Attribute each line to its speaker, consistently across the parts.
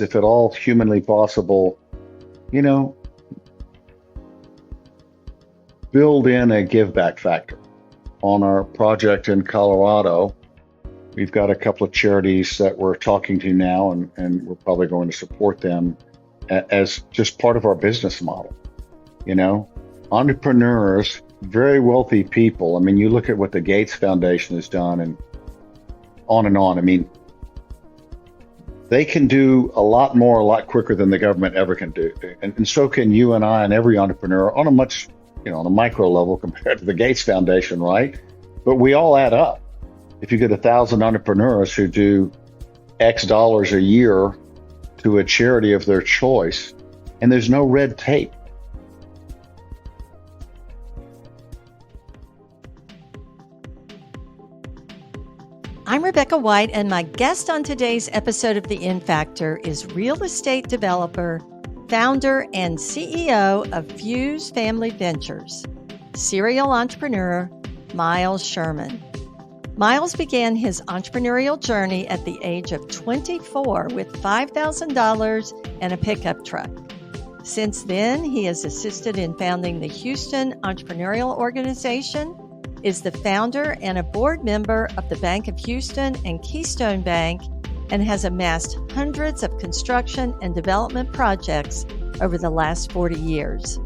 Speaker 1: if at all humanly possible, you know, build in a give back factor. On our project in Colorado, we've got a couple of charities that we're talking to now, and we're probably going to support them as just part of our business model. You know, entrepreneurs, very wealthy people. I mean, you look at what the Gates Foundation has done and on and on. I mean, they can do a lot more, a lot quicker than the government ever can do. And so can you and I and every entrepreneur on a much, on a micro level compared to the Gates Foundation, right? But we all add up. If you get 1,000 entrepreneurs who do X dollars a year to a charity of their choice, and there's no red tape.
Speaker 2: I'm Rebecca White, and my guest on today's episode of The In Factor is real estate developer, founder, and CEO of Fuse Family Ventures, serial entrepreneur Myles Sherman. Myles began his entrepreneurial journey at the age of 24 with $5,000 and a pickup truck. Since then, he has assisted in founding the Houston Entrepreneurial Organization, is the founder and a board member of the Bank of Houston and Keystone Bank, and has amassed hundreds of construction and development projects over the last 40 years.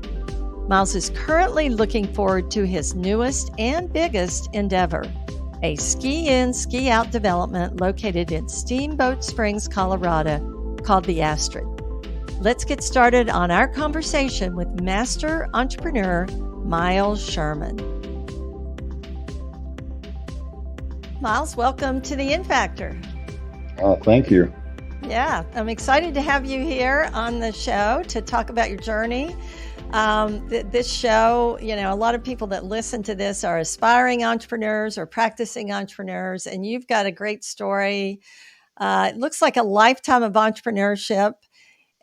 Speaker 2: Myles is currently looking forward to his newest and biggest endeavor, a ski-in, ski-out development located in Steamboat Springs, Colorado, called the Astrid. Let's get started on our conversation with master entrepreneur Myles Sherman. Myles, welcome to the In Factor.
Speaker 1: Thank you.
Speaker 2: Yeah, I'm excited to have you here on the show to talk about your journey. This show, a lot of people that listen to this are aspiring entrepreneurs or practicing entrepreneurs, and you've got a great story. It looks like a lifetime of entrepreneurship.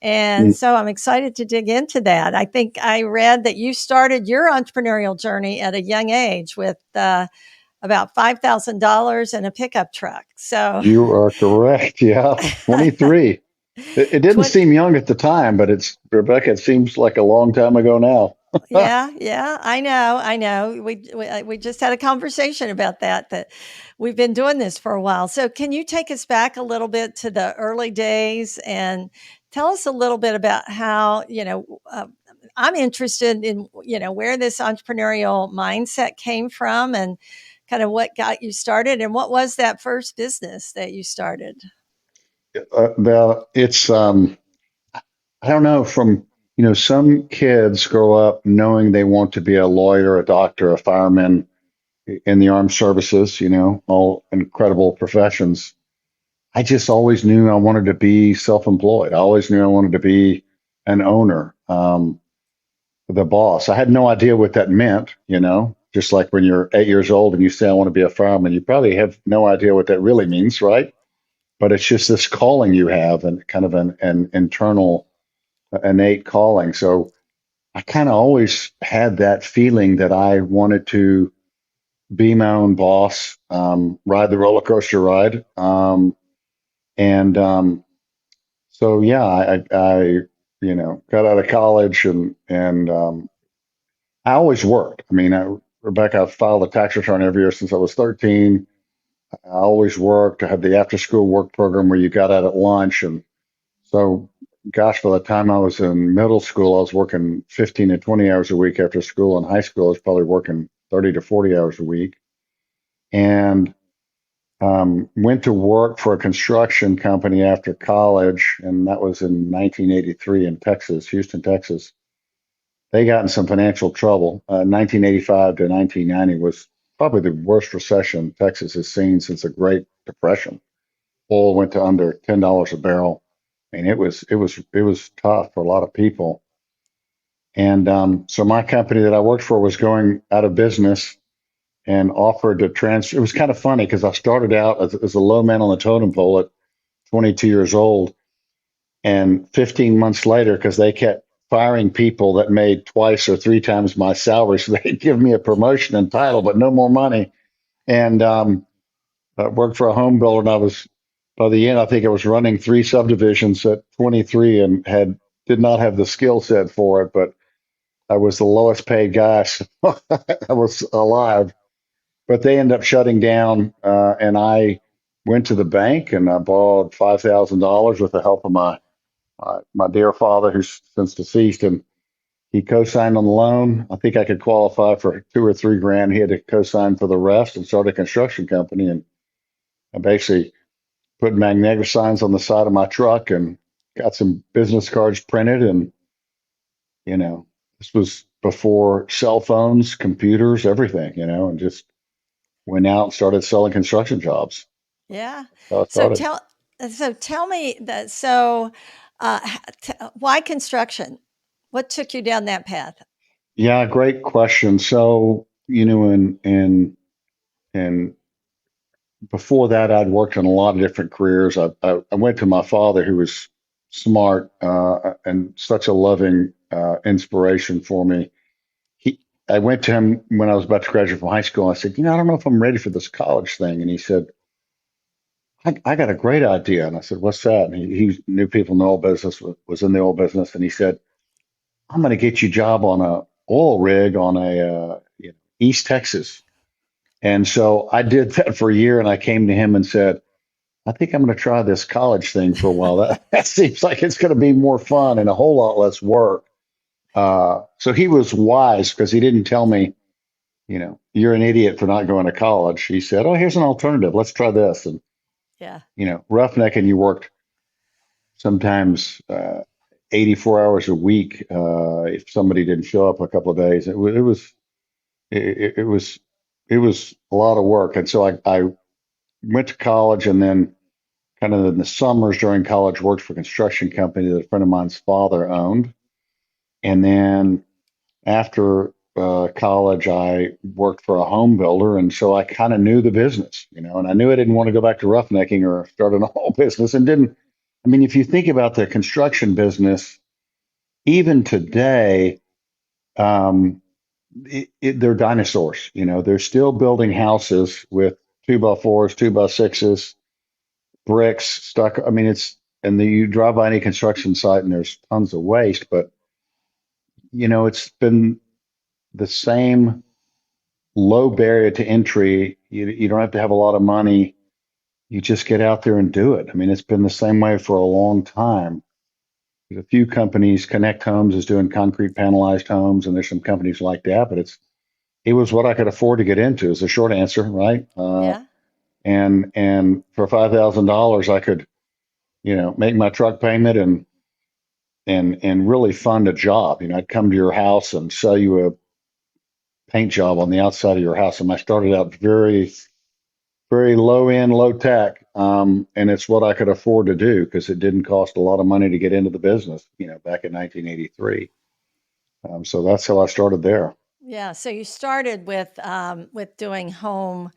Speaker 2: And so I'm excited to dig into that. I think I read that you started your entrepreneurial journey at a young age with about $5,000 and a pickup truck. So
Speaker 1: you are correct. Yeah, 23. It didn't seem young at the time, but Rebecca, it seems like a long time ago now.
Speaker 2: Yeah, I know. We just had a conversation about that we've been doing this for a while. So can you take us back a little bit to the early days and tell us a little bit about how, I'm interested in, where this entrepreneurial mindset came from and kind of what got you started, and what was that first business that you started?
Speaker 1: It's I don't know. Some kids grow up knowing they want to be a lawyer, a doctor, a fireman, in the armed services. All incredible professions. I just always knew I wanted to be self-employed. I always knew I wanted to be an owner, the boss. I had no idea what that meant. Just like when you're 8 years old and you say, I want to be a fireman, you probably have no idea what that really means, right? But it's just this calling you have, and kind of an internal, innate calling. So I kind of always had that feeling that I wanted to be my own boss, ride the roller coaster ride. So yeah, I got out of college and I always worked. I mean, Rebecca, I've filed a tax return every year since I was 13. I always worked. I had the after school work program where you got out at lunch. And so, gosh, by the time I was in middle school, I was working 15 to 20 hours a week after school. In high school, I was probably working 30 to 40 hours a week. And went to work for a construction company after college. And that was in 1983 in Texas, Houston, Texas. They got in some financial trouble. 1985 to 1990 was probably the worst recession Texas has seen since the Great Depression. Oil went to under $10 a barrel. I mean, it was tough for a lot of people. And so my company that I worked for was going out of business, and offered to transfer. It was kind of funny because I started out as a low man on the totem pole at 22 years old, and 15 months later, because they kept firing people that made twice or three times my salary, so they'd give me a promotion and title, but no more money. And I worked for a home builder, and I was by the end, I think I was running three subdivisions at 23 and did not have the skill set for it, but I was the lowest paid guy. So I was alive, but they ended up shutting down. And I went to the bank and I borrowed $5,000 with the help of my dear father, who's since deceased. And he co-signed on the loan. I think I could qualify for 2 or 3 grand. He had to co-sign for the rest and start a construction company. And I basically put magnetic signs on the side of my truck and got some business cards printed. And, this was before cell phones, computers, everything, and just went out and started selling construction jobs.
Speaker 2: Yeah.
Speaker 1: So I
Speaker 2: So
Speaker 1: started.
Speaker 2: tell so tell me that why construction? What took you down that path?
Speaker 1: Yeah, great question. So, and before that, I'd worked in a lot of different careers. I went to my father, who was smart and such a loving inspiration for me. He, I went to him when I was about to graduate from high school. I said, I don't know if I'm ready for this college thing. And he said, I got a great idea. And I said, what's that? And he knew people in the oil business, was in the oil business. And he said, I'm going to get you a job on a oil rig on East Texas. And so I did that for a year. And I came to him and said, I think I'm going to try this college thing for a while. That seems like it's going to be more fun and a whole lot less work. So he was wise because he didn't tell me, you're an idiot for not going to college. He said, oh, here's an alternative. Let's try this. And,
Speaker 2: Yeah.
Speaker 1: roughnecking, you worked sometimes 84 hours a week if somebody didn't show up a couple of days. It was a lot of work. And so I went to college and then kind of in the summers during college worked for a construction company that a friend of mine's father owned. And then after college, I worked for a home builder, and so I kind of knew the business, and I knew I didn't want to go back to roughnecking or start an oil business, and didn't. I mean, if you think about the construction business, even today, they're dinosaurs. They're still building houses with 2x4s, 2x6s, bricks, stuck. I mean, you drive by any construction site and there's tons of waste, but it's been the same low barrier to entry. You don't have to have a lot of money. You just get out there and do it. I mean, it's been the same way for a long time. There's a few companies. Connect Homes is doing concrete panelized homes, and there's some companies like that. But it was what I could afford to get into. Is the short answer, right?
Speaker 2: Yeah.
Speaker 1: And for $5,000, I could make my truck payment and really fund a job. I'd come to your house and sell you a paint job on the outside of your house. And I started out very very low end, low tech. And it's what I could afford to do because it didn't cost a lot of money to get into the business, back in 1983. So that's how I started there.
Speaker 2: Yeah. So you started with doing home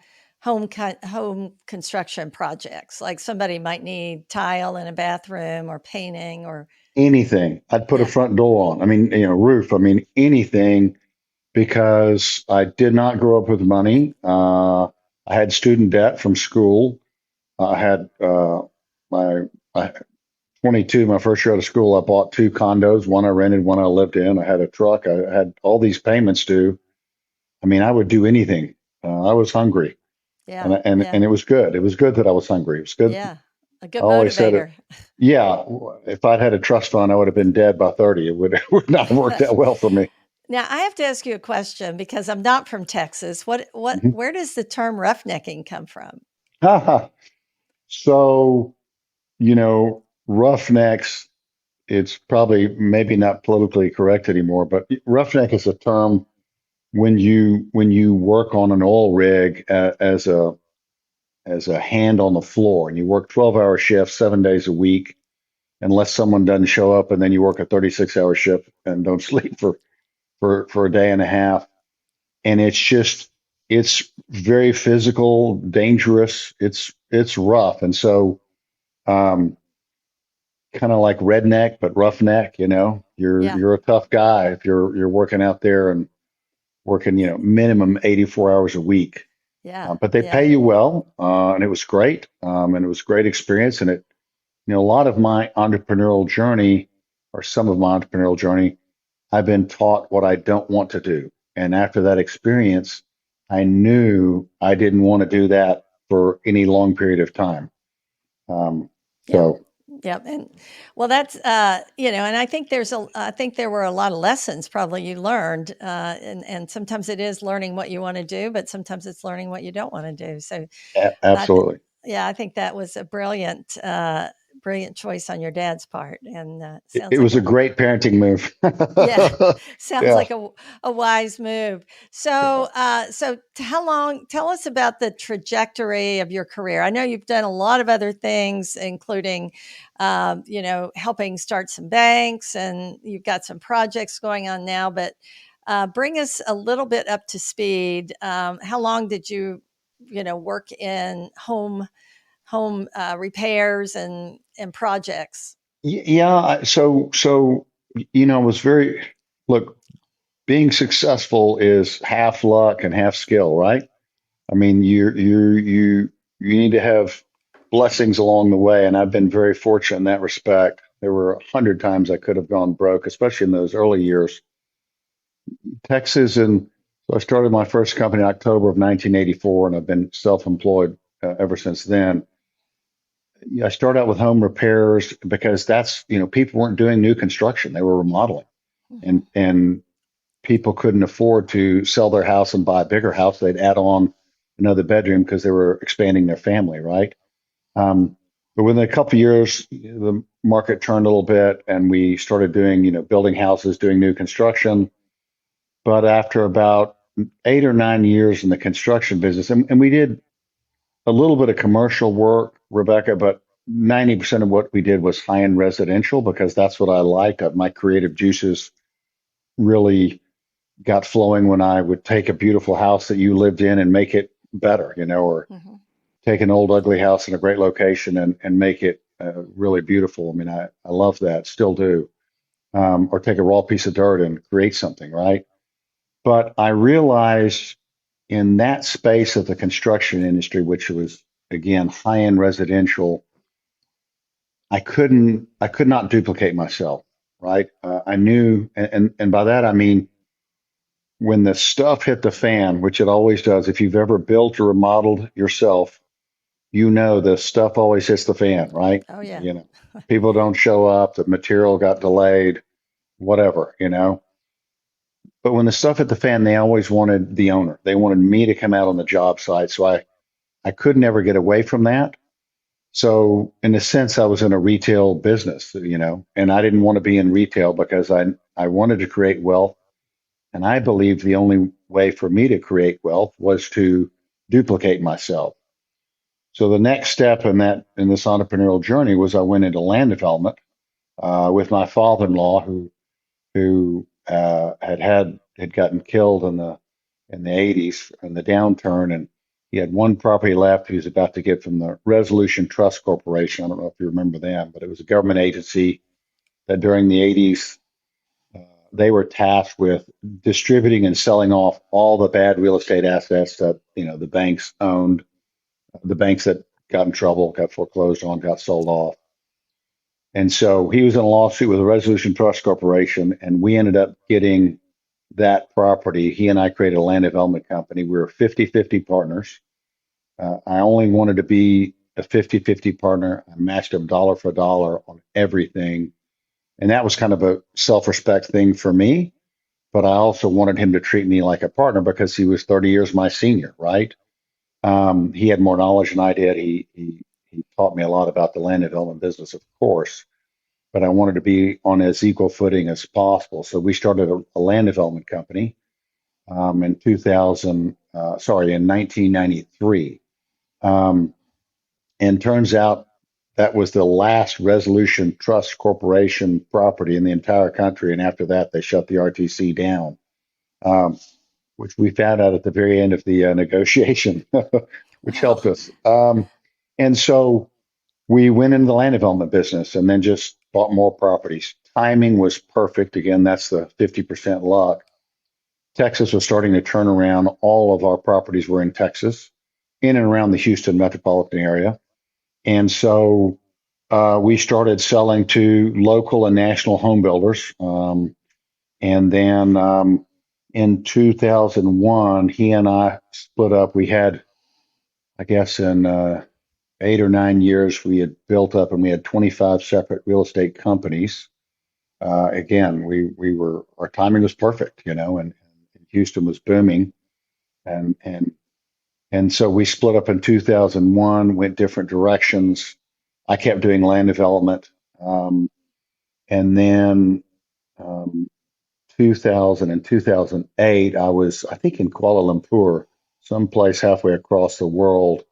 Speaker 2: construction projects. Like somebody might need tile in a bathroom or painting or
Speaker 1: Anything. I'd put a
Speaker 2: yeah.
Speaker 1: front door on. I mean, roof. I mean, anything because I did not grow up with money. I had student debt from school. I had my, my 22, my first year out of school, I bought two condos. One I rented, one I lived in. I had a truck. I had all these payments due. I mean, I would do anything. I was hungry,
Speaker 2: Yeah.
Speaker 1: and
Speaker 2: Yeah.
Speaker 1: it was good. It was good that I was hungry. It was good.
Speaker 2: Yeah. A
Speaker 1: I
Speaker 2: good
Speaker 1: always said it.
Speaker 2: motivator.
Speaker 1: Yeah, if I'd had a trust fund, I would have been dead by 30. It would it would not have worked that well for me.
Speaker 2: Now I have to ask you a question because I'm not from Texas.
Speaker 1: Mhm.
Speaker 2: Where does the term roughnecking come from?
Speaker 1: So, roughnecks. It's probably maybe not politically correct anymore, but roughneck is a term when you work on an oil rig as a hand on the floor and you work 12-hour shifts 7 days a week unless someone doesn't show up, and then you work a 36-hour shift and don't sleep for a day and a half. And it's very physical, dangerous. It's rough. And so um kind of like redneck but roughneck, you're
Speaker 2: Yeah.
Speaker 1: you're a tough guy if you're working out there and working minimum 84 hours a week.
Speaker 2: Yeah.
Speaker 1: But they pay
Speaker 2: Yeah.
Speaker 1: you well, and it was great, and it was a great experience. And a lot of my entrepreneurial journey, or some of my entrepreneurial journey, I've been taught what I don't want to do. And after that experience, I knew I didn't want to do that for any long period of time. Um,
Speaker 2: Yep.
Speaker 1: so
Speaker 2: Yep. And well, that's, and I think there were a lot of lessons probably you learned. And sometimes it is learning what you want to do, but sometimes it's learning what you don't want to do. So I, th-
Speaker 1: absolutely,
Speaker 2: yeah, I think that was a brilliant choice on your dad's part. And
Speaker 1: it
Speaker 2: sounds like
Speaker 1: was a great parenting move.
Speaker 2: yeah, sounds
Speaker 1: Yeah.
Speaker 2: like a wise move. So, how long? Tell us about the trajectory of your career. I know you've done a lot of other things, including, helping start some banks, and you've got some projects going on now. But bring us a little bit up to speed. How long did you, work in home repairs and projects?
Speaker 1: Yeah. It was very, look, being successful is half luck and half skill, right? I mean, you need to have blessings along the way, and I've been very fortunate in that respect. There were 100 times I could have gone broke, especially in those early years. Texas, and so I started my first company in October of 1984, and I've been self-employed ever since then. Yeah, I started out with home repairs because that's, people weren't doing new construction; they were remodeling,
Speaker 2: Mhm.
Speaker 1: and people couldn't afford to sell their house and buy a bigger house. They'd add on another bedroom because they were expanding their family, right? But within a couple of years, the market turned a little bit, and we started doing, building houses, doing new construction. But after about 8 or 9 years in the construction business, and we did a little bit of commercial work, Rebecca, but 90% of what we did was high end residential because that's what I liked. My creative juices really got flowing when I would take a beautiful house that you lived in and make it better, or
Speaker 2: Mhm.
Speaker 1: take an old ugly house in a great location and make it really beautiful. I mean, I love that, still do. Or take a raw piece of dirt and create something, right? But I realized in that space of the construction industry, which was again high end residential, I could not duplicate myself, right? I knew, and by that I mean when the stuff hit the fan, which it always does. If you've ever built or remodeled yourself, the stuff always hits the fan, right?
Speaker 2: Oh yeah.
Speaker 1: You know, people don't show up, the material got delayed, whatever, But when the stuff hit the fan, they always wanted the owner. They wanted me to come out on the job site. So I could never get away from that. So in a sense, I was in a retail business, and I didn't want to be in retail because I wanted to create wealth. And I believed the only way for me to create wealth was to duplicate myself. So the next step in this entrepreneurial journey was I went into land development with my father-in-law, who had gotten killed in the 80s in the downturn, and he had one property left he was about to get from the Resolution Trust Corporation. I don't know if you remember them, but it was a government agency that during the 80s they were tasked with distributing and selling off all the bad real estate assets that the banks owned, the banks that got in trouble, got foreclosed on, got sold off. And so he was in a lawsuit with the Resolution Trust Corporation, and we ended up getting that property. He and I created a land development company. We were 50-50 partners. I only wanted to be a 50-50 partner. I matched him dollar for dollar on everything. And that was kind of a self respect thing for me. But I also wanted him to treat me like a partner because he was 30 years my senior, right? He had more knowledge than I did. He taught me a lot about the land development business, of course, but I wanted to be on as equal footing as possible. So we started a land development company in 1993. Um, and turns out that was the last Resolution Trust Corporation property in the entire country. And after that, they shut the RTC down, um, which we found out at the very end of the negotiation, which
Speaker 2: Wow.
Speaker 1: helped us. And so we went into the land development business and then just bought more properties. Timing was perfect. Again, that's the 50% luck. Texas was starting to turn around. All of our properties were in Texas, in and around the Houston metropolitan area. And so we started selling to local and national home builders. And then in 2001, he and I split up. We had, I guess, in 8 or 9 years, we had built up and we had 25 separate real estate companies. Again, we were our timing was perfect, and Houston was booming, and and and so we split up in 2001, went different directions. I kept doing land development, and then um, 2000 and 2008, I think in Kuala Lumpur, someplace halfway across the world.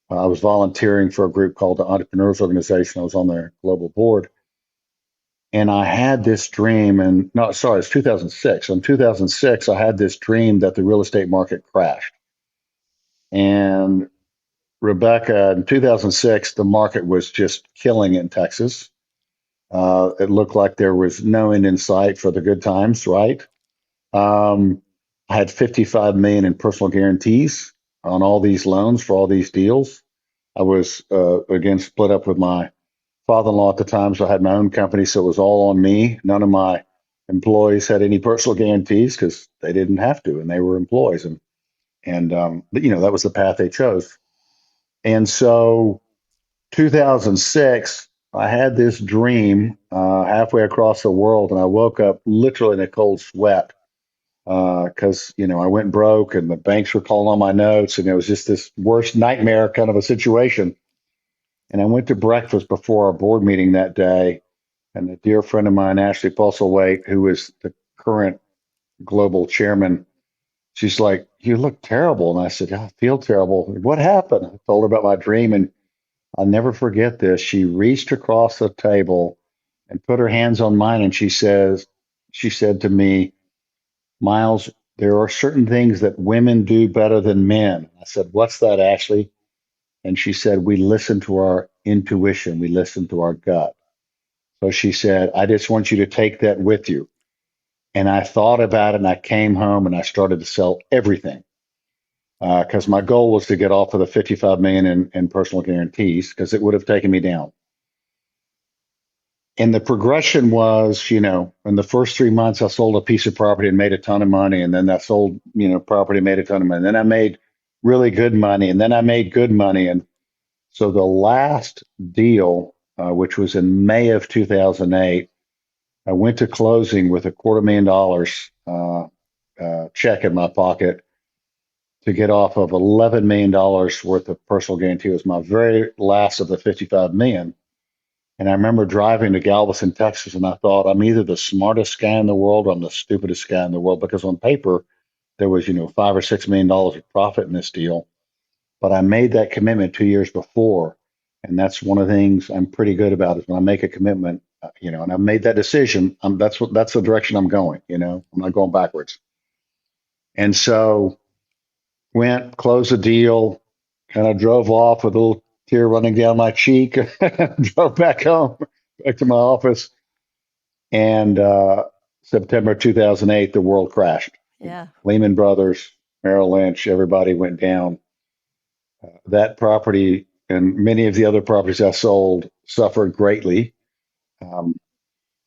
Speaker 1: I was volunteering for a group called the Entrepreneurial Organization. I was on their global board, and I had this dream. And no, sorry, it's 2006. In 2006, I had this dream that the real estate market crashed. And Rebecca, in 2006, the market was just killing in Texas. It looked like there was no end in sight for the good times, right? Um, I had 55 million in personal guarantees on all these loans for all these deals. I was again split up with my father-in-law at the time, so I had my own company, so it was all on me. None of my employees had any personal guarantees because they didn't have to, and they were employees, and that was the path they chose. And so, 2006, I had this dream halfway across the world, and I woke up literally in a cold sweat because I went broke, and the banks were calling on my notes, and it was just this worst nightmare kind of a situation. And I went to breakfast before our board meeting that day, and a dear friend of mine, Ashley Postlethwaite, who is the current global chairman, she's like, "You look terrible." And I said, "I feel terrible. What happened?" I told her about my dream, and I'll never forget this. She reached across the table and put her hands on mine, and she said to me, "Myles, there are certain things that women do better than men." I said, "What's that, Ashley?" And she said, "We listen to our intuition. We listen to our gut." So she said, "I just want you to take that with you." And I thought about it, and I came home and I started to sell everything because my goal was to get off of the 55 million in personal guarantees because it would have taken me down. And the progression was, in the first 3 months, I sold a piece of property and made a ton of money. And then I sold, property, made a ton of money. And then I made really good money. And then I made good money. And so the last deal, which was in May of 2008, I went to closing with $250,000 check in my pocket to get off of $11 million worth of personal guarantee. It was my very last of the 55 million. And I remember driving to Galveston, Texas, and I thought, I'm either the smartest guy in the world or I'm the stupidest guy in the world, because on paper there was, $5 or $6 million of profit in this deal. But I made that commitment 2 years before. And that's one of the things I'm pretty good about is when I make a commitment, and I've made that decision, that's the direction I'm going, I'm not going backwards. And so went, closed the deal, kind of drove off with a little tear running down my cheek, drove back home, back to my office. And September 2008, the world crashed.
Speaker 2: Yeah.
Speaker 1: Lehman Brothers, Merrill Lynch, everybody went down. That property and many of the other properties I sold suffered greatly. Um,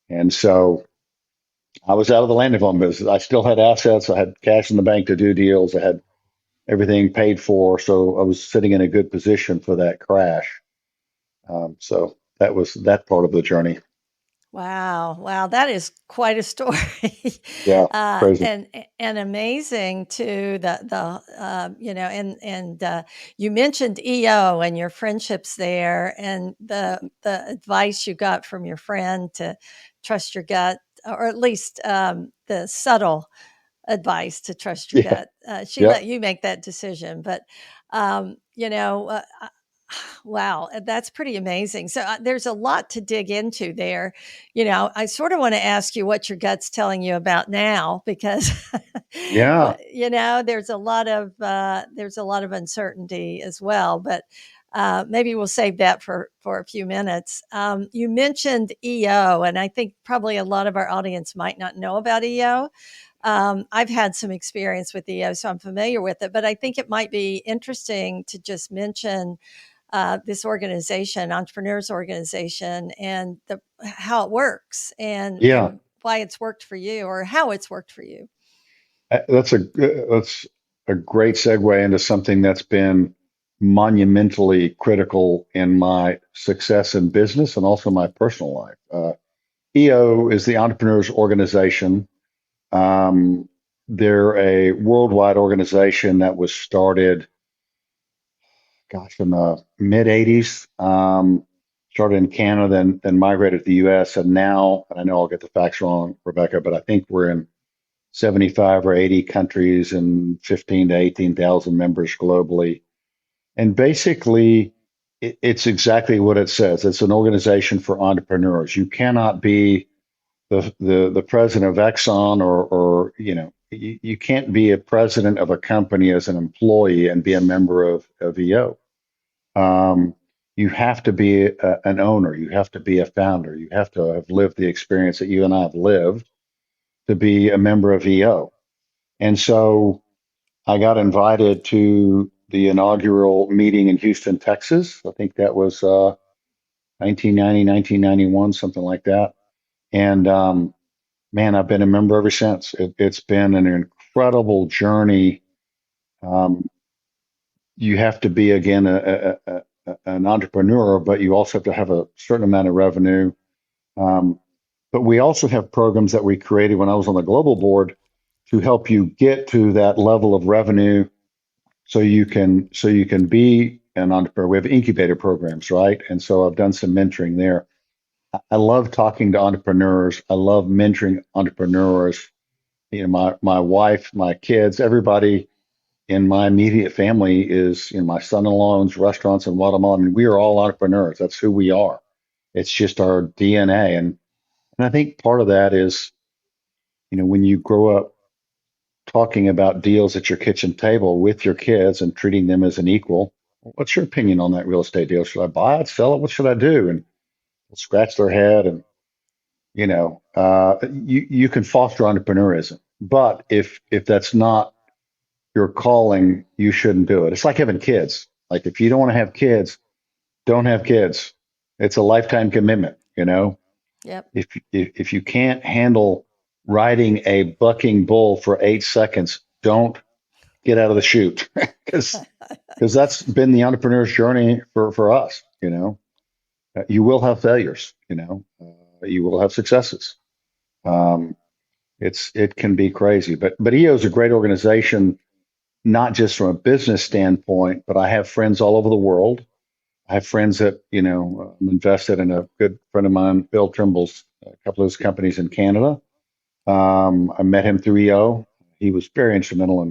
Speaker 1: and so I was out of the land development business. I still had assets. I had cash in the bank to do deals. I had everything paid for. So I was sitting in a good position for that crash. So that was that part of the journey.
Speaker 2: Wow. Wow. That is quite a story.
Speaker 1: Yeah, crazy.
Speaker 2: And amazing too, and you mentioned EO and your friendships there and the advice you got from your friend to trust your gut, or at least the subtle advice to trust your
Speaker 1: Yeah,
Speaker 2: gut. She
Speaker 1: yeah,
Speaker 2: let you make that decision, but wow, that's pretty amazing. So there's a lot to dig into there. I sort of want to ask you what your gut's telling you about now, because
Speaker 1: yeah,
Speaker 2: there's a lot of uncertainty as well. But maybe we'll save that for a few minutes. You mentioned EO, and I think probably a lot of our audience might not know about EO. I've had some experience with EO, so I'm familiar with it. But I think it might be interesting to just mention this organization, Entrepreneurs Organization, and how it works
Speaker 1: Yeah,
Speaker 2: and why it's worked for you or how it's worked for you.
Speaker 1: that's a great segue into something that's been monumentally critical in my success in business and also my personal life. EO is the Entrepreneurs Organization. Um, they're a worldwide organization that was started, gosh, in the mid 80s. Started in Canada, then migrated to the US. And now, and I know I'll get the facts wrong, Rebecca, but I think we're in 75 or 80 countries and 15 to 18,000 members globally. And basically, it's exactly what it says. It's an organization for entrepreneurs. You cannot be the president of Exxon or you can't be a president of a company as an employee and be a member of EO. Um, you have to be an owner. You have to be a founder. You have to have lived the experience that you and I have lived to be a member of EO. And so I got invited to the inaugural meeting in Houston, Texas. I think that was 1990, 1991, something like that. And man, I've been a member ever since. It's been an incredible journey. Um, you have to be, again, an entrepreneur, but you also have to have a certain amount of revenue. Um, but we also have programs that we created when I was on the global board to help you get to that level of revenue so you can be an entrepreneur. We have incubator programs, right? And so I've done some mentoring there. I love talking to entrepreneurs. I love mentoring entrepreneurs. My wife, my kids, everybody in my immediate family is, my son-in-law owns restaurants in Guatemala. I mean, we are all entrepreneurs. That's who we are. It's just our DNA. And I think part of that is, when you grow up talking about deals at your kitchen table with your kids and treating them as an equal. What's your opinion on that real estate deal? Should I buy it, sell it? What should I do? And they'll scratch their head. And you can foster entrepreneurism, but if that's not your calling, you shouldn't do it. It's like having kids. Like, if you don't want to have kids, don't have kids. It's a lifetime commitment.
Speaker 2: Yep.
Speaker 1: If you can't handle riding a bucking bull for 8 seconds, don't get out of the chute, because that's been the entrepreneur's journey for us. You will have failures. You will have successes. Um, it can be crazy, but EO is a great organization, not just from a business standpoint, but I have friends all over the world. I have friends that I'm invested in. A good friend of mine, Bill Trimble's, a couple of his companies in Canada. I met him through EO. He was very instrumental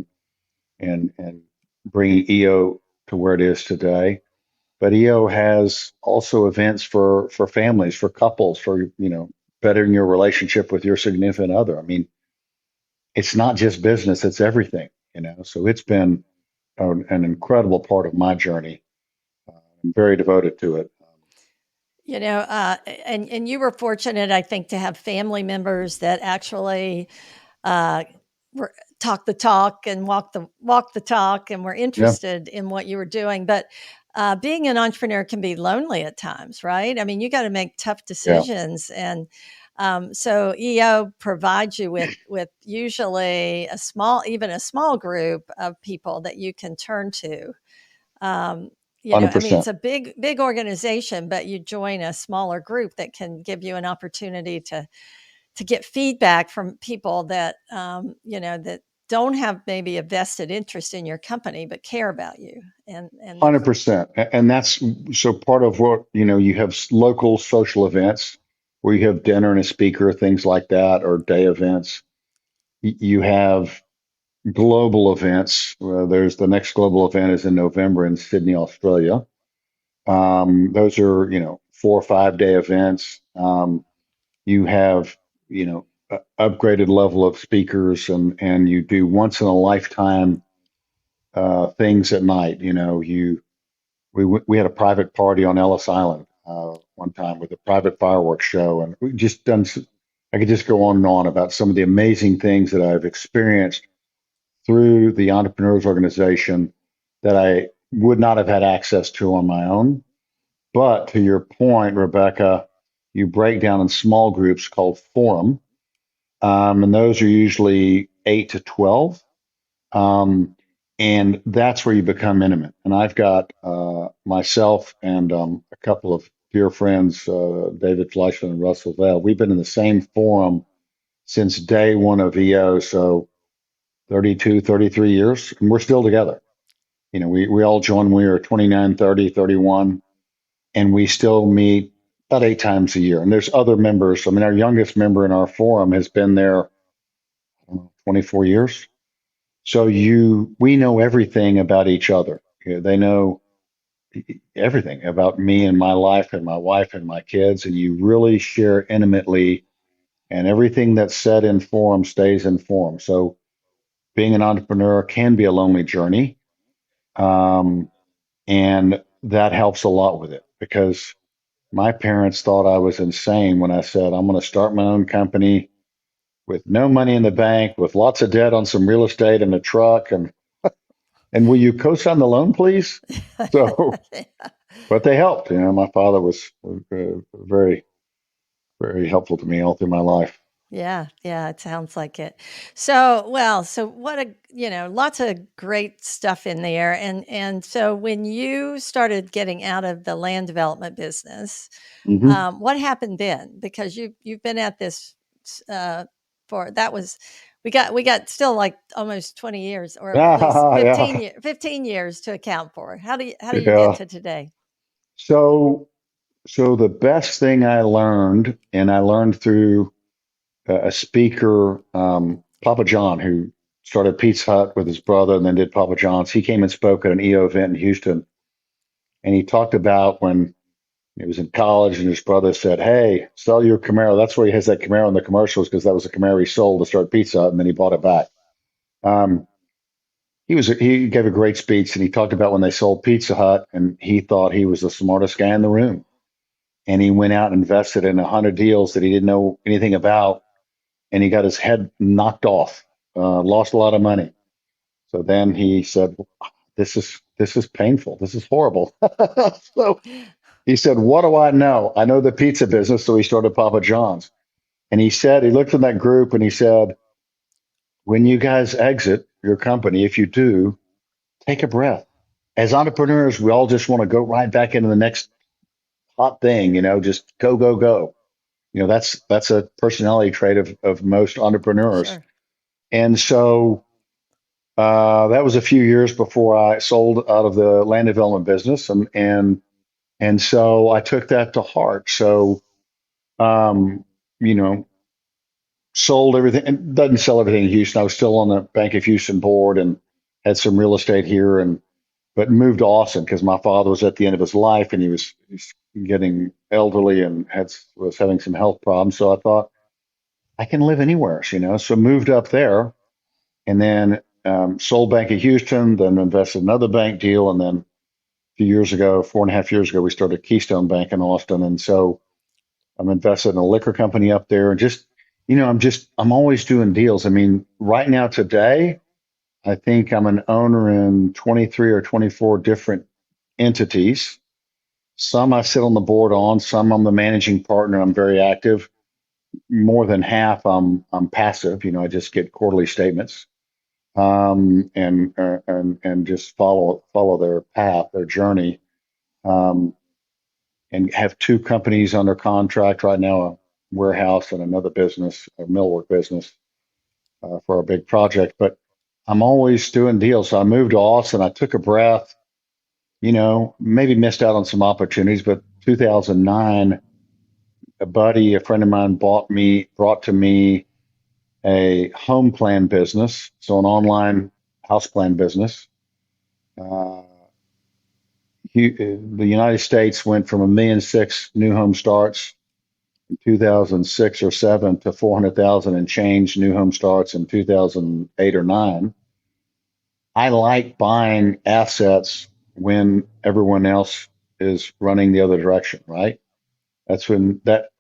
Speaker 1: in bringing EO to where it is today. But EO has also events for families, for couples, for bettering your relationship with your significant other. I mean, it's not just business; it's everything. So it's been an incredible part of my journey. I'm very devoted to it.
Speaker 2: And you were fortunate, I think, to have family members that actually uh, talk the talk and walk the talk, and were
Speaker 1: Yeah,
Speaker 2: interested in what you were doing. But being an entrepreneur can be lonely at times, right? I mean, you got to make tough
Speaker 1: yeah,
Speaker 2: decisions, and so EO provides you with usually even a small group of people that you can turn to. Um,
Speaker 1: hundred
Speaker 2: I mean, it's
Speaker 1: percent,
Speaker 2: a big organization, but you join a smaller group that can give you an opportunity to get feedback from people that that don't have maybe a vested interest in your company but care about you, and they.
Speaker 1: 100%. And that's so part of what you have local social events where you have dinner and a speaker, things like that, or day events. You have global events. There's the next global event is in November in Sydney, Australia. Those are 4 or 5 day events. You have upgraded level of speakers, and you do once in a lifetime things at night. We had a private party on Ellis Island one time with a private fireworks show, and we just done I could just go on and on about some of the amazing things that I've experienced through the Entrepreneurs Organization that I would not have had access to on my own. But to your point, Rebecca, you break down in small groups called forum, and those are usually 8 to 12. Um, and that's where you become intimate. And I've got myself and a couple of dear friends, David Fleischman and Russell Vale. We've been in the same forum since day one of EO, so 32, 33 years, and we're still together. We all joined when we were 29, 30, 31, and we still meet about 8 times a year. And there's other members. I mean, our youngest member in our forum has been there 24 years. So we know everything about each other. They know everything about me and my life and my wife and my kids, and you really share intimately. And everything that's said in forum stays in forum. So being an entrepreneur can be a lonely journey, um, and that helps a lot with it because my parents thought I was insane when I said I'm going to start my own company with no money in the bank, with lots of debt on some real estate and a truck, and will you co-sign the loan, please? So, but they helped. My father was very, very helpful to me all through my life.
Speaker 2: Yeah, yeah, it sounds like it. So, well, so what a, lots of great stuff in there. And so when you started getting out of the land development business,
Speaker 1: Hmm.
Speaker 2: what happened then? Because you've been at this uh for that was we got still like almost 20 years or at least
Speaker 1: Ah, yeah,
Speaker 2: 15 years to account for. How do you get
Speaker 1: yeah.
Speaker 2: to today?
Speaker 1: So, so the best thing I learned, and I learned through a speaker, Papa John, who started Pizza Hut with his brother and then did Papa John's. He came and spoke at an EO event in Houston, and he talked about when he was in college and his brother said, "Hey, sell your Camaro." That's where he has that Camaro in the commercials because that was the Camaro he sold to start Pizza Hut, and then he bought it back. Um, he gave a great speech, and he talked about when they sold Pizza Hut, and he thought he was the smartest guy in the room, and he went out and invested in 100 deals that he didn't know anything about, and he got his head knocked off, lost a lot of money. So then he said, "This is painful. This is horrible." So he said, "What do I know? I know the pizza business." So he started Papa John's. And he looked in that group and he said, "When you guys exit your company, if you do, take a breath. As entrepreneurs, we all just want to go right back into the next hot thing, just go, go, go. That's a personality trait of most entrepreneurs."
Speaker 2: Sure.
Speaker 1: And so that was a few years before I sold out of the land development business, and so I took that to heart. So um, you know, sold everything and doesn't sell everything in Houston. I was still on the Bank of Houston board and had some real estate here, and but moved to Austin because my father was at the end of his life and he's getting elderly and was having some health problems. So I thought I can live anywhere, So moved up there and then sold Bank of Houston, then invested in another bank deal, and then a few years ago, 4.5 years ago, we started Keystone Bank in Austin, and so I'm invested in a liquor company up there, and I'm always doing deals. I mean, right now today, I think I'm an owner in 23 or 24 different entities. Some I sit on the board on, some I'm the managing partner. I'm very active. More than half I'm passive. I just get quarterly statements and just follow their path, their journey, um, and have two companies under contract right now, a warehouse and another business, a millwork business for a big project. But I'm always doing deals. So I moved to Austin. I took a breath. Maybe missed out on some opportunities, but 2009, a friend of mine, brought to me a home plan business, so an online house plan business. Uh, the United States went from 1,000,006 new home starts in 2006 or seven to 400,000 and change new home starts in 2008 or nine. I like buying assets when everyone else is running the other direction, right? That's when that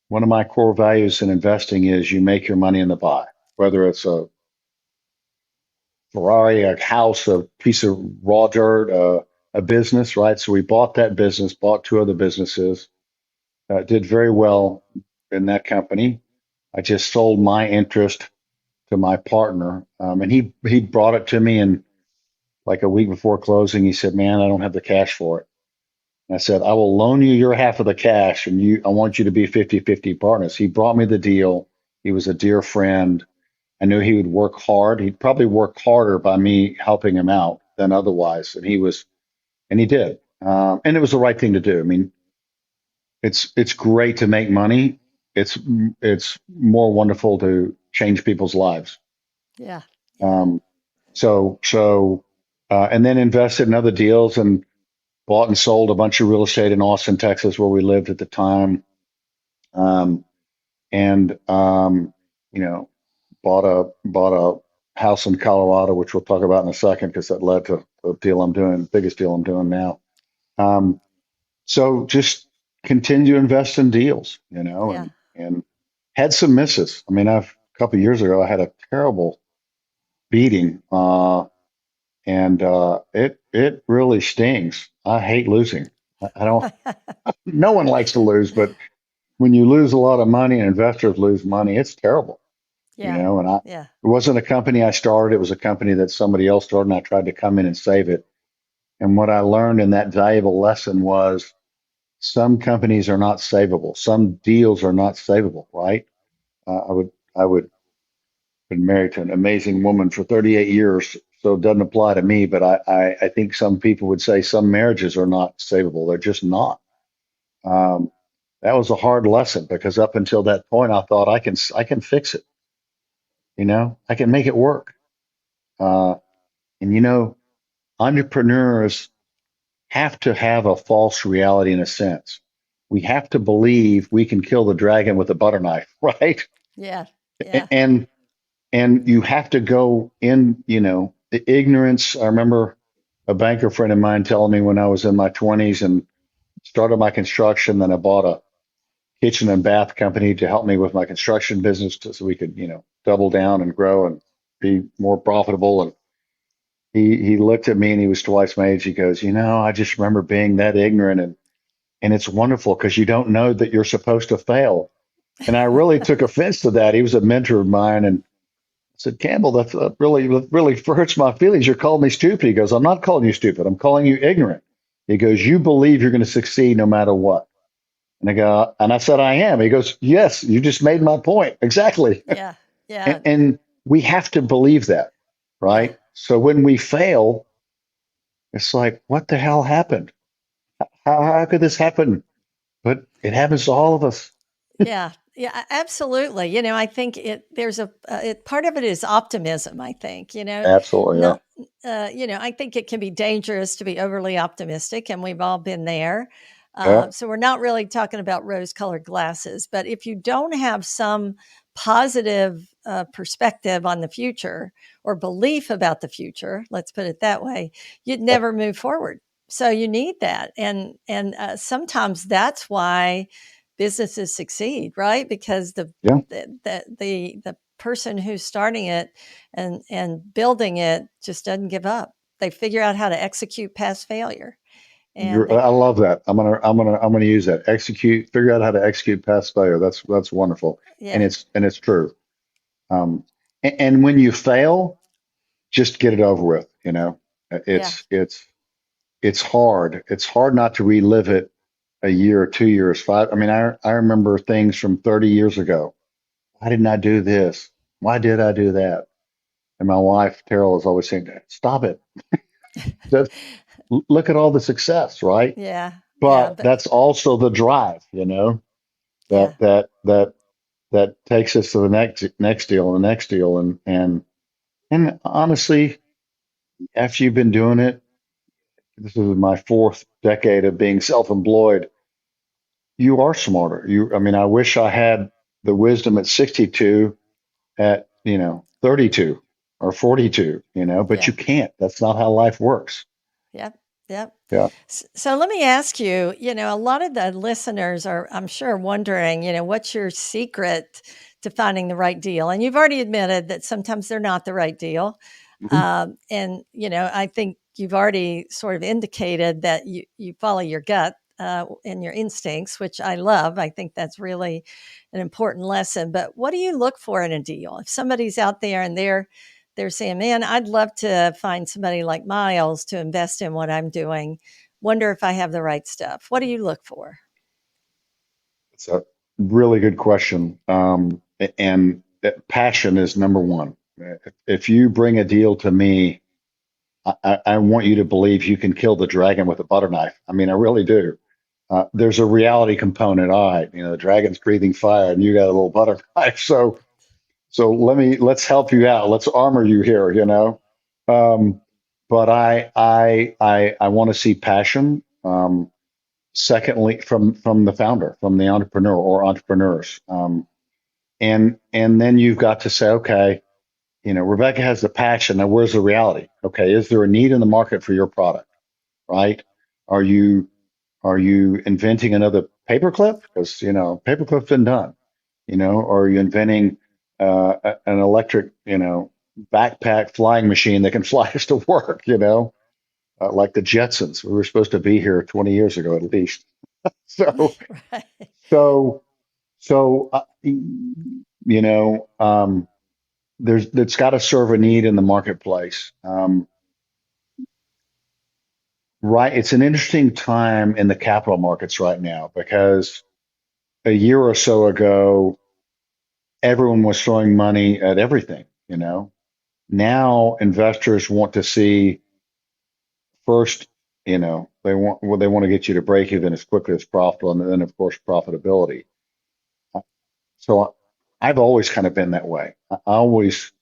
Speaker 1: one of my core values in investing is you make your money in the buy, whether it's a Ferrari, a house, a piece of raw dirt, a business, right? So we bought that business, bought two other businesses, did very well in that company. I just sold my interest to my partner, and he brought it to me, and like a week before closing, he said, "Man, I don't have the cash for it." And I said, "I will loan you your half of the cash, and I want you to be 50-50 partners." He brought me the deal. He was a dear friend. I knew he would work hard. He'd probably work harder by me helping him out than otherwise. And he did. And it was the right thing to do. I mean, it's great to make money. It's it's more wonderful to change people's lives.
Speaker 2: Yeah. Yeah.
Speaker 1: Um, and then invested in other deals and bought and sold a bunch of real estate in Austin, Texas, where we lived at the time. Um, and you know, bought a house in Colorado, which we'll talk about in a second, because that led to the deal I'm doing, the biggest deal I'm doing now. Um, so just continue to invest in deals,
Speaker 2: Yeah.
Speaker 1: and had some misses. I mean, a couple of years ago, I had a terrible beating, and it really stings. I hate losing. I don't. No one likes to lose, but when you lose a lot of money and investors lose money, it's terrible.
Speaker 2: Yeah.
Speaker 1: And
Speaker 2: Yeah.
Speaker 1: it wasn't a company I started. It was a company that somebody else started, and I tried to come in and save it. And what I learned in that valuable lesson was some companies are not savable. Some deals are not savable, right? I would been married to an amazing woman for 38 years, so it doesn't apply to me. But I think some people would say some marriages are not savable. They're just not. Um, that was a hard lesson, because up until that point, I thought I can fix it. I can make it work. Uh, and entrepreneurs have to have a false reality in a sense. We have to believe we can kill the dragon with a butter knife, right?
Speaker 2: Yeah. Yeah.
Speaker 1: And you have to go in, the ignorance. I remember a banker friend of mine telling me when I was in my 20s and started my construction, then I bought a kitchen and bath company to help me with my construction business, so we could, double down and grow and be more profitable. And he looked at me, and he was twice my age. He goes, I just remember being that ignorant, and it's wonderful because you don't know that you're supposed to fail. And I really took offense to that. He was a mentor of mine, and I said, "Campbell, that really hurts my feelings. You're calling me stupid." He goes, "I'm not calling you stupid. I'm calling you ignorant." He goes, "You believe you're going to succeed no matter what." And I said, "I am." He goes, "Yes, you just made my point. Exactly."
Speaker 2: Yeah.
Speaker 1: and,
Speaker 2: Yeah.
Speaker 1: and we have to believe that,
Speaker 2: Yeah.
Speaker 1: right? So when we fail, it's like, what the hell happened? How could this happen? But it happens to all of us.
Speaker 2: Yeah, yeah, absolutely. I think there's part of it is optimism. I think,
Speaker 1: Absolutely. Yeah.
Speaker 2: not, I think it can be dangerous to be overly optimistic, and we've all been there.
Speaker 1: Yeah.
Speaker 2: So we're not really talking about rose-colored glasses, but if you don't have some positive perspective on the future or belief about the future, let's put it that way, you'd never move forward. So you need that, and sometimes that's why businesses succeed, right? Because
Speaker 1: Yeah.
Speaker 2: the person who's starting it and building it just doesn't give up. They figure out how to execute past failure, and they
Speaker 1: I love that. I'm gonna use that. Execute. Figure out how to execute past failure. That's wonderful, and
Speaker 2: yeah,
Speaker 1: it's true. Um, and when you fail, just get it over with.
Speaker 2: yeah,
Speaker 1: It's hard. It's hard not to relive it a year or 2 years, five. I mean, I remember things from 30 years ago. Why didn't I do this? Why did I do that? And my wife Terrell is always saying, "Stop it. Just look at all the success, right?"
Speaker 2: yeah, yeah,
Speaker 1: But
Speaker 2: but
Speaker 1: that's also the drive,
Speaker 2: yeah,
Speaker 1: that that that that takes us to the next deal and the next deal. And honestly, after you've been doing it, this is my fourth decade of being self-employed. You are smarter. I mean, I wish I had the wisdom at 62, at 32 or 42, but
Speaker 2: yeah,
Speaker 1: you can't. That's not how life works.
Speaker 2: yeah. Yep.
Speaker 1: Yeah.
Speaker 2: So let me ask you, a lot of the listeners are, I'm sure, wondering, what's your secret to finding the right deal? And you've already admitted that sometimes they're not the right deal.
Speaker 1: Mhm.
Speaker 2: And, I think you've already sort of indicated that you follow your gut and your instincts, which I love. I think that's really an important lesson. But what do you look for in a deal? If somebody's out there and they're saying, man, I'd love to find somebody like Myles to invest in what I'm doing. Wonder if I have the right stuff. What do you look for?
Speaker 1: It's a really good question. And passion is number one. If you bring a deal to me, I want you to believe you can kill the dragon with a butter knife. I mean, I really do. There's a reality component. All right, the dragon's breathing fire, and you got a little butter knife. So let's help you out. Let's armor you here. Um, but I want to see passion. Secondly, from the founder, from the entrepreneur or entrepreneurs, and then you've got to say, okay, Rebecca has the passion. Now, where's the reality? Okay, is there a need in the market for your product? Right? Are you are you inventing another paperclip? Because paperclip's been done. Or are you inventing an electric backpack flying machine that can fly us to work? Like the Jetsons. We were supposed to be here 20 years ago at least. So
Speaker 2: Right.
Speaker 1: so there's it's got to serve a need in the marketplace. Right. It's an interesting time in the capital markets right now because a year or so ago, everyone was throwing money at everything. Now investors want to see first, they want to get you to break even as quickly as possible, and then of course profitability. So I've always kind of been that way. I always,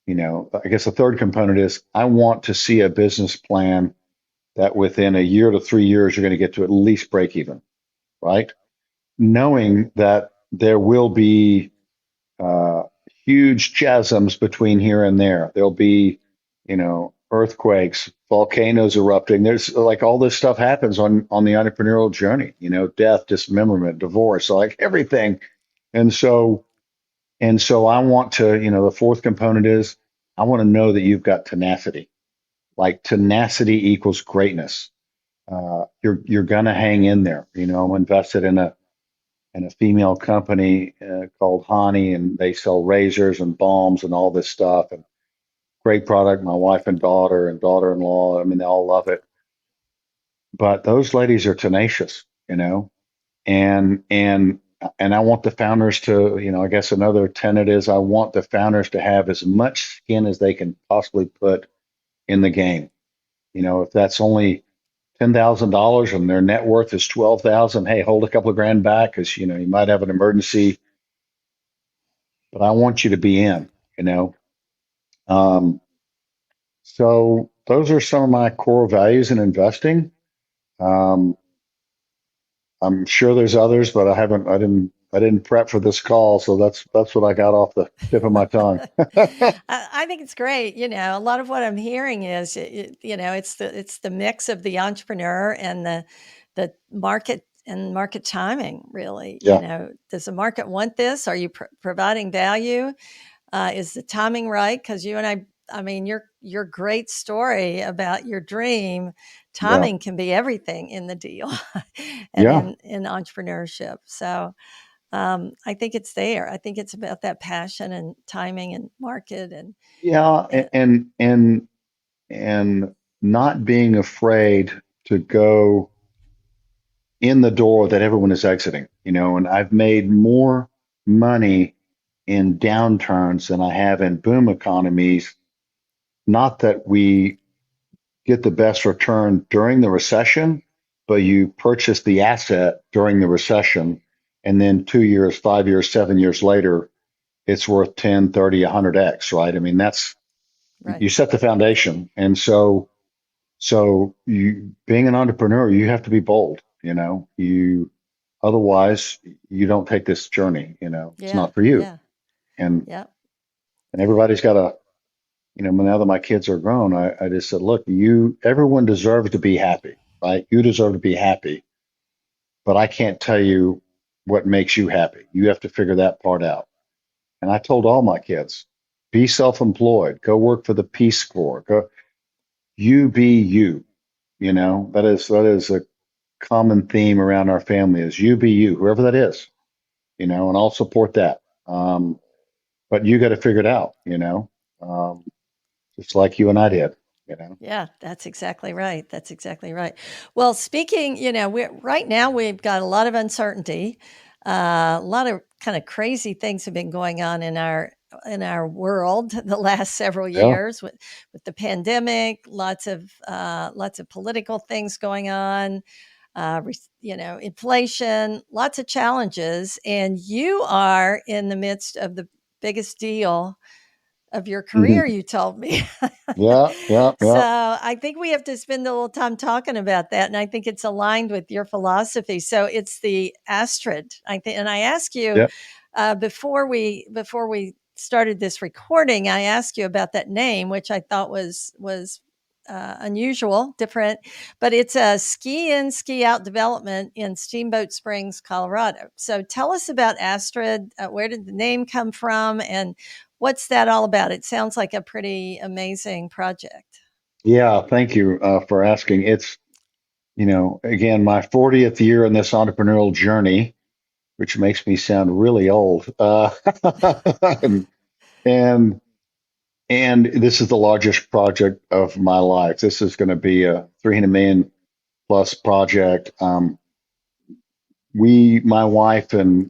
Speaker 1: I guess the third component is I want to see a business plan that within a year to 3 years you're going to get to at least break even, right? Knowing that there will be uh, huge chasms between here and there. There'll be, earthquakes, volcanoes erupting. There's like all this stuff happens on the entrepreneurial journey. Death, dismemberment, divorce, like everything. And so I want to, the fourth component is I want to know that you've got tenacity. Like tenacity equals greatness. You're gonna hang in there. I'm invested in a female company called Honey, and they sell razors and balms and all this stuff. And great product. My wife and daughter-in-law, I mean, they all love it. But those ladies are tenacious, and I want the founders to, I guess another tenet is I want the founders to have as much skin as they can possibly put in the game. If that's only $10,000 and their net worth is 12,000, hey, hold a couple of grand back because you might have an emergency, but I want you to be in, you know. Um, so those are some of my core values in investing. Um, I'm sure there's others, but I didn't prep for this call, so that's what I got off the tip of my tongue.
Speaker 2: I think it's great. A lot of what I'm hearing is, it's the mix of the entrepreneur and the market and market timing. Really,
Speaker 1: Yeah,
Speaker 2: does the market want this? Are you providing value? Is the timing right? Because you and I mean, your great story about your dream,
Speaker 1: yeah,
Speaker 2: timing can be everything in the deal and
Speaker 1: yeah,
Speaker 2: in entrepreneurship. So I think it's there. I think it's about that passion and timing and market
Speaker 1: yeah,
Speaker 2: and
Speaker 1: and not being afraid to go in the door that everyone is exiting. And I've made more money in downturns than I have in boom economies. Not that we get the best return during the recession, but you purchase the asset during the recession, and then 2 years, 5 years, 7 years later, it's worth 10, 30, 100x, right? I mean,
Speaker 2: right.
Speaker 1: you set the foundation. And so you being an entrepreneur, you have to be bold. Otherwise you don't take this journey. It's
Speaker 2: Yeah.
Speaker 1: not for you.
Speaker 2: Yeah.
Speaker 1: And
Speaker 2: Yeah.
Speaker 1: and everybody's got Now that my kids are grown, I just said, look, everyone deserves to be happy, right? You deserve to be happy, but I can't tell you what makes you happy. You have to figure that part out. And I told all my kids, be self-employed, go work for the Peace Corps, go, you be you. That is a common theme around our family is you be you, whoever that is, and I'll support that. But you got to figure it out, um, just like you and I did.
Speaker 2: Yeah, that's exactly right. That's exactly right. Well, speaking, right now we've got a lot of uncertainty. A lot of kind of crazy things have been going on in our world the last several
Speaker 1: Yeah.
Speaker 2: years with the pandemic. Lots of political things going on. Inflation, lots of challenges, and you are in the midst of the biggest deal of your career,
Speaker 1: Mhm.
Speaker 2: you told me.
Speaker 1: Yeah. Yeah.
Speaker 2: So
Speaker 1: Yeah.
Speaker 2: I think we have to spend a little time talking about that. And I think it's aligned with your philosophy. So it's the Astrid, I think. And I asked you
Speaker 1: Yeah.
Speaker 2: before we started this recording, I asked you about that name, which I thought was unusual, different, but it's a ski in, ski out development in Steamboat Springs, Colorado. So tell us about Astrid. Where did the name come from, and what's that all about? It sounds like a pretty amazing project.
Speaker 1: Yeah. Thank you for asking. It's, again, my 40th year in this entrepreneurial journey, which makes me sound really old. And, and and this is the largest project of my life. This is going to be a 300 million plus project. My wife and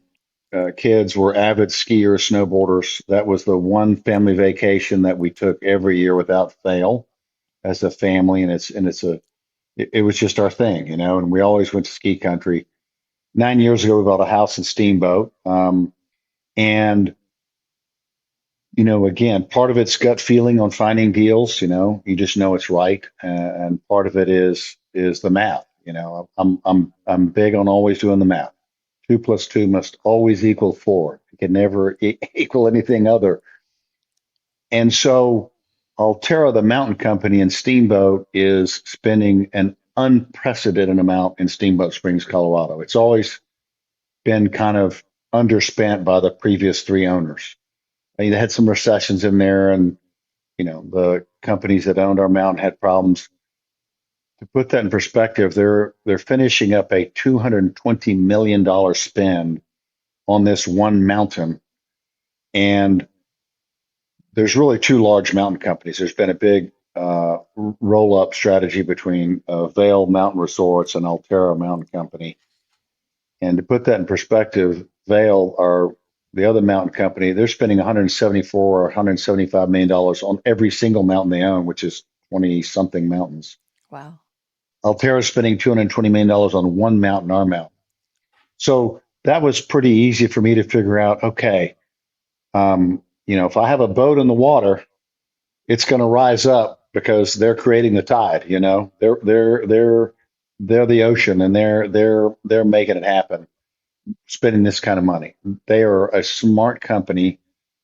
Speaker 1: kids were avid skiers, snowboarders. That was the one family vacation that we took every year without fail as a family, and it was just our thing, And we always went to ski country. 9 years ago, we bought a house in Steamboat, and again, part of it's gut feeling on finding deals. You just know it's right, and part of it is the math. I'm big on always doing the math. 2 plus 2 must always equal 4. It can never equal anything other. And so, Altera, the mountain company in Steamboat, is spending an unprecedented amount in Steamboat Springs, Colorado. It's always been kind of underspent by the previous three owners. I mean, they had some recessions in there, and the companies that owned our mountain had problems. To put that in perspective, they're finishing up a $220 million spend on this one mountain, and there's really two large mountain companies. There's been a big roll up strategy between Vail Mountain Resorts and Altera Mountain Company. And to put that in perspective, Vail, are the other mountain company, they're spending 174 or 175 million dollars on every single mountain they own, which is 20 something mountains.
Speaker 2: Wow.
Speaker 1: Altera is spending $220 million on one mountain, our mountain. So that was pretty easy for me to figure out. Okay, if I have a boat in the water, it's going to rise up because they're creating the tide. They're the ocean, and they're making it happen, spending this kind of money. They are a smart company.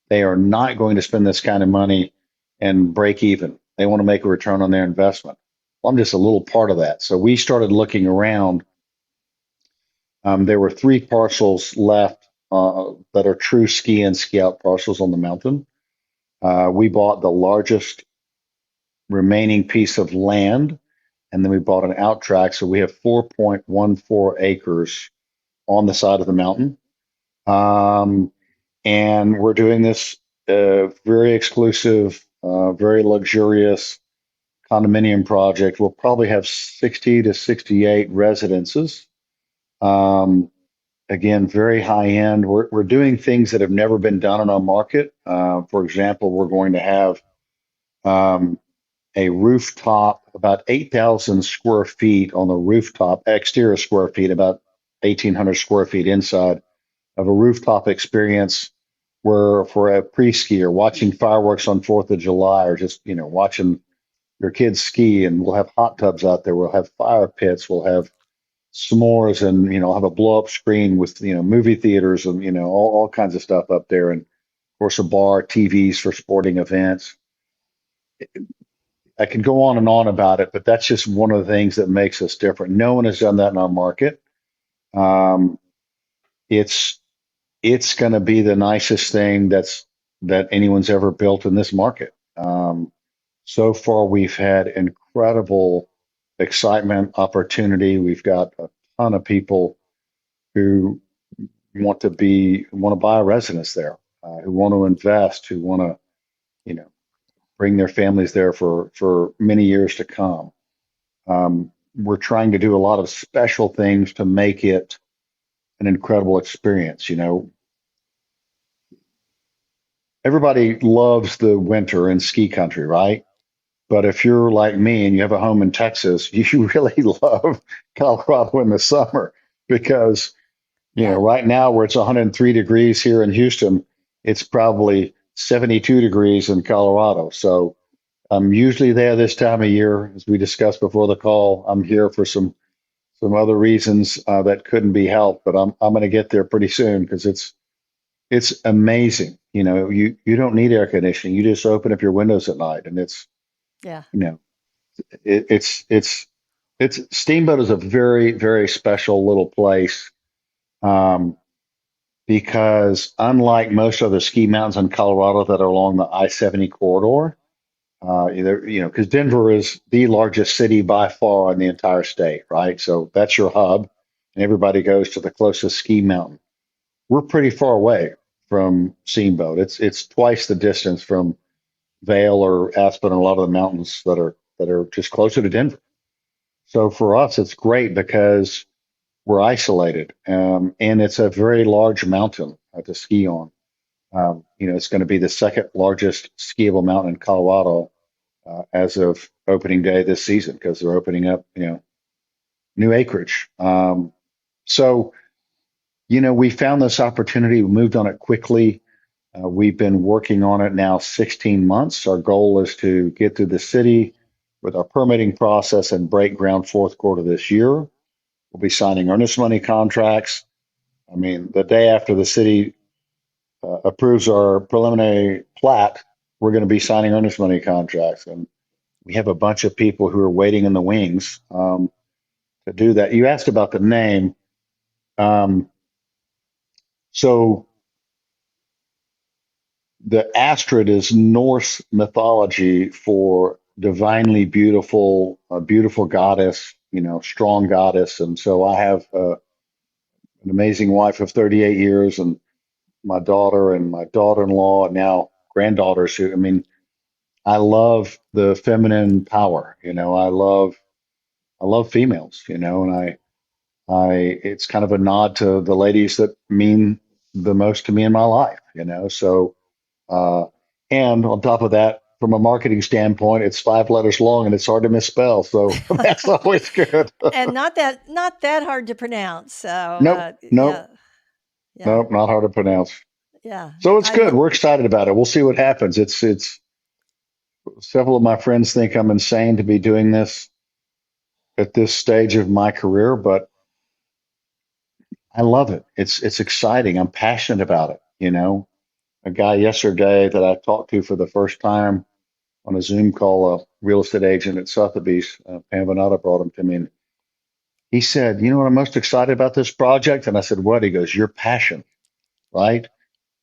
Speaker 1: They are not going to spend this kind of money and break even. They want to make a return on their investment. Well, I'm just a little part of that. So we started looking around. There were three parcels left that are true ski in, ski out parcels on the mountain. We bought the largest remaining piece of land, and then we bought an out track. So we have 4.14 acres on the side of the mountain. And we're doing this very exclusive, very luxurious condominium project. We'll probably have 60 to 68 residences. Um, Again, very high end. We're doing things that have never been done in our market. For example, we're going to have um, a rooftop, about 8,000 square feet on the rooftop, exterior square feet, about 1,800 square feet inside, of a rooftop experience where for a pre-skier watching fireworks on 4th of July, or just, watching your kids ski. And we'll have hot tubs out there. We'll have fire pits. We'll have s'mores, and, have a blow up screen with, movie theaters, and, all kinds of stuff up there. And of course, a bar, TVs for sporting events. I could go on about it, but that's just one of the things that makes us different. No one has done that in our market. Um, it's it's going to be the nicest thing that anyone's ever built in this market. So far, we've had incredible excitement, opportunity. We've got a ton of people who want to buy a residence there, who want to invest, who want to you know bring their families there for many years to come. We're trying to do a lot of special things to make it an incredible experience. Everybody loves the winter in ski country, right? But if you're like me and you have a home in Texas, you really love Colorado in the summer because,
Speaker 2: Yeah.
Speaker 1: right now where it's 103 degrees here in Houston, it's probably 72 degrees in Colorado. So I'm usually there this time of year. As we discussed before the call, I'm here for some other reasons that couldn't be helped, but I'm going to get there pretty soon because it's amazing. You don't need air conditioning. You just open up your windows at night, and
Speaker 2: Yeah.
Speaker 1: you know it's Steamboat is a very very special little place, um, because unlike most other ski mountains in Colorado that are along the I-70 corridor, because Denver is the largest city by far in the entire state, right? So that's your hub, and everybody goes to the closest ski mountain. We're pretty far away from Steamboat. It's twice the distance from Vail or Aspen and a lot of the mountains that are just closer to Denver. So for us, it's great because we're isolated, and it's a very large mountain to ski on. It's going to be the second largest skiable mountain in Colorado as of opening day this season because they're opening up, new acreage. So, we found this opportunity, we moved on it quickly. We've been working on it now 16 months. Our goal is to get through the city with our permitting process and break ground fourth quarter this year. We'll be signing earnest money contracts. I mean, the day after the city approves our preliminary plat, we're going to be signing earnest money contracts. And we have a bunch of people who are waiting in the wings to do that. You asked about the name. Um, so the Astrid is Norse mythology for divinely beautiful, a beautiful goddess, strong goddess. And so I have an amazing wife of 38 years, and my daughter and my daughter-in-law, and now granddaughters who, I mean, I love the feminine power. I love females, and it's kind of a nod to the ladies that mean the most to me in my life. So, uh, and on top of that, from a marketing standpoint, it's 5 letters long and it's hard to misspell. So that's always good.
Speaker 2: And not that hard to pronounce. So
Speaker 1: Nope,
Speaker 2: yeah,
Speaker 1: nope,
Speaker 2: yeah,
Speaker 1: nope, not hard to pronounce.
Speaker 2: yeah.
Speaker 1: So it's
Speaker 2: I
Speaker 1: good.
Speaker 2: lo-
Speaker 1: We're excited about it. We'll see what happens. It's several of my friends think I'm insane to be doing this at this stage of my career, but I love it. It's exciting. I'm passionate about it. A guy yesterday that I talked to for the first time on a Zoom call, a real estate agent at Sotheby's, Pam Venata brought him to me, and he said, "You know what I'm most excited about this project?" And I said, "What?" He goes, "Your passion, right?"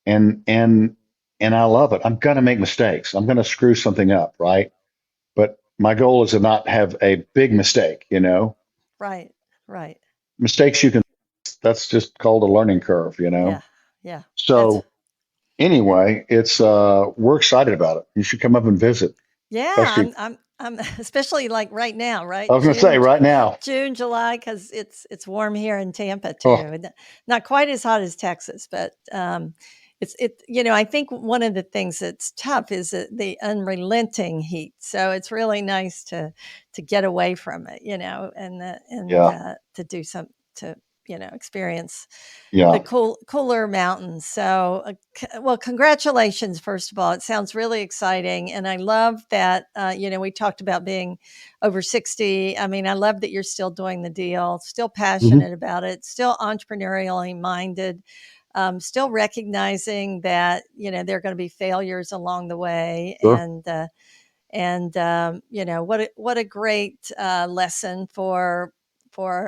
Speaker 1: And I love it. I'm gonna make mistakes. I'm gonna screw something up, right? But my goal is to not have a big mistake.
Speaker 2: right, right.
Speaker 1: Mistakes you can, that's just called a learning curve.
Speaker 2: Yeah, yeah. That's
Speaker 1: So anyway, it's we're excited about it. You should come up and visit.
Speaker 2: Yeah,
Speaker 1: Especially,
Speaker 2: I'm especially like right now,
Speaker 1: I
Speaker 2: right?
Speaker 1: was gonna say right now.
Speaker 2: June, July, because it's warm here in Tampa too.
Speaker 1: Oh,
Speaker 2: And not quite as hot as Texas, but I think one of the things that's tough is the unrelenting heat. So it's really nice to get away from it, and
Speaker 1: yeah,
Speaker 2: to do some to experience the
Speaker 1: yeah.
Speaker 2: cooler mountains. So, well, congratulations, first of all. It sounds really exciting. And I love that, we talked about being over 60. I mean, I love that you're still doing the deal, still
Speaker 1: Hmm.
Speaker 2: passionate about it, still entrepreneurially minded, still recognizing that, there are going to be failures along the way.
Speaker 1: Sure.
Speaker 2: And what a great lesson for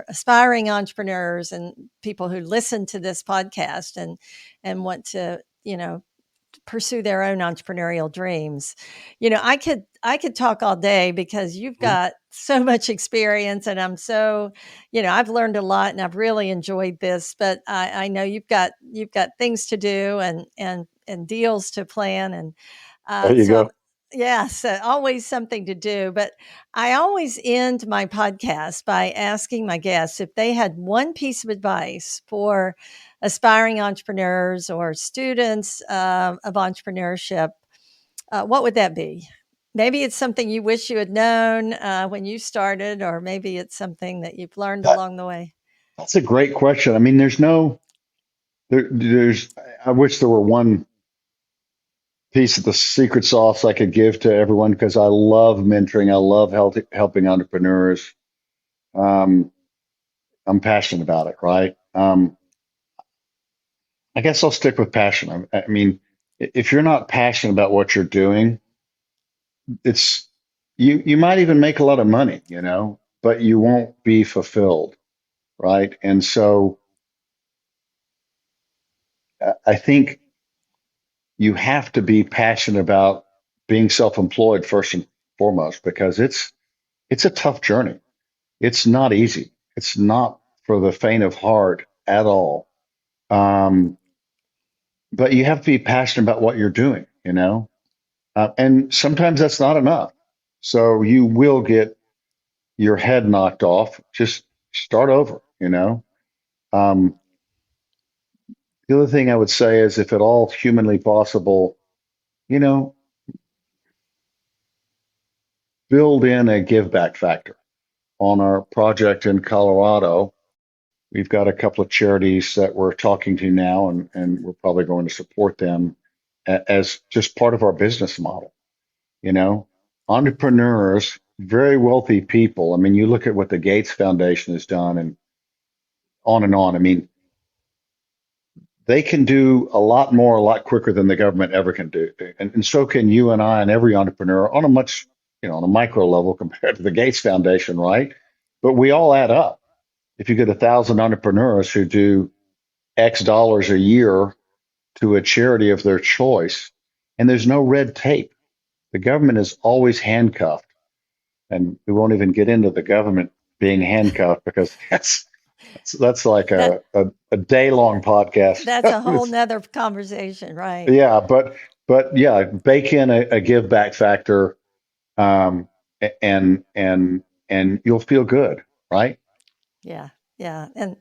Speaker 2: aspiring entrepreneurs and people who listen to this podcast and want to pursue their own entrepreneurial dreams. I could talk all day because you've got so much experience, and I'm so, I've learned a lot and I've really enjoyed this, but I know you've got things to do and deals to plan. And
Speaker 1: There you
Speaker 2: so
Speaker 1: go.
Speaker 2: yes, always something to do. But I always end my podcast by asking my guests if they had one piece of advice for aspiring entrepreneurs or students of entrepreneurship. What would that be? Maybe it's something you wish you had known when you started, or maybe it's something that you've learned
Speaker 1: That,
Speaker 2: along the way.
Speaker 1: that's a great question. I mean, there's, I wish there were one piece of the secret sauce I could give to everyone because I love mentoring. I love helping entrepreneurs. Um, I'm passionate about it, right? I guess I'll stick with passion. I mean, if you're not passionate about what you're doing, it's you might even make a lot of money, but you won't be fulfilled, right? And so I think you have to be passionate about being self-employed first and foremost because it's a tough journey. It's not easy. It's not for the faint of heart at all. Um, but you have to be passionate about what you're doing. And sometimes that's not enough. So you will get your head knocked off. Just start over. Um, the other thing I would say is if at all humanly possible, you know, build in a give back factor. On our project in Colorado, we've got a couple of charities that we're talking to now, and we're probably going to support them as just part of our business model. You know, entrepreneurs, very wealthy people. I mean, you look at what the Gates Foundation has done and on and on. I mean, they can do a lot more, a lot quicker than the government ever can do. And so can you and I and every entrepreneur on a much, on a micro level compared to the Gates Foundation, right? But we all add up. If you get 1,000 entrepreneurs who do X dollars a year to a charity of their choice, and there's no red tape, the government is always handcuffed. And we won't even get into the government being handcuffed because that's like
Speaker 2: That
Speaker 1: a day long podcast.
Speaker 2: that's a whole nother conversation, right?
Speaker 1: Yeah, but yeah, bake in a give back factor, um, and you'll feel good, right?
Speaker 2: Yeah, yeah, and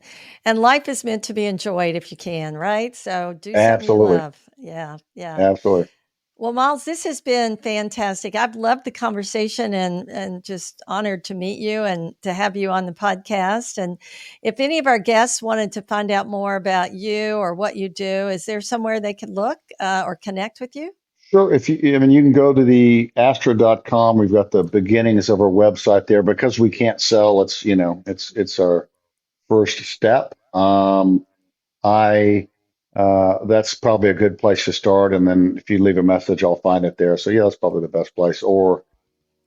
Speaker 2: life is meant to be enjoyed if you can, right? So do something you
Speaker 1: Absolutely,
Speaker 2: love. Yeah, yeah.
Speaker 1: absolutely.
Speaker 2: Well, Miles, this has been fantastic. I've loved the conversation and just honored to meet you and to have you on the podcast. And if any of our guests wanted to find out more about you or what you do, is there somewhere they could look or connect with you?
Speaker 1: Sure. I mean, you can go to the Astrid.com. We've got the beginnings of our website there because we can't sell. It's our first step. I That's probably a good place to start. And then if you leave a message, I'll find it there. So yeah, that's probably the best place. Or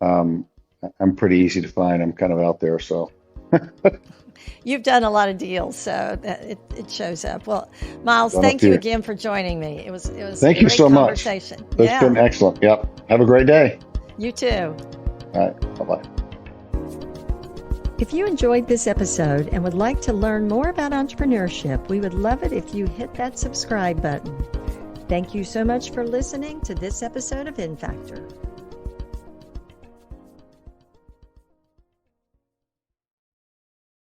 Speaker 1: um, I'm pretty easy to find. I'm kind of out there. So
Speaker 2: You've done a lot of deals, so that it shows up. Well, Miles,
Speaker 1: done a
Speaker 2: thank you
Speaker 1: few.
Speaker 2: again for joining me. It was a
Speaker 1: Thank you
Speaker 2: great
Speaker 1: so much.
Speaker 2: conversation.
Speaker 1: It's
Speaker 2: Yeah,
Speaker 1: been excellent. Yep. Have a great day.
Speaker 2: you too.
Speaker 1: All right. Bye bye.
Speaker 2: If you enjoyed this episode and would like to learn more about entrepreneurship, we would love it if you hit that subscribe button. Thank you so much for listening to this episode of InFactor.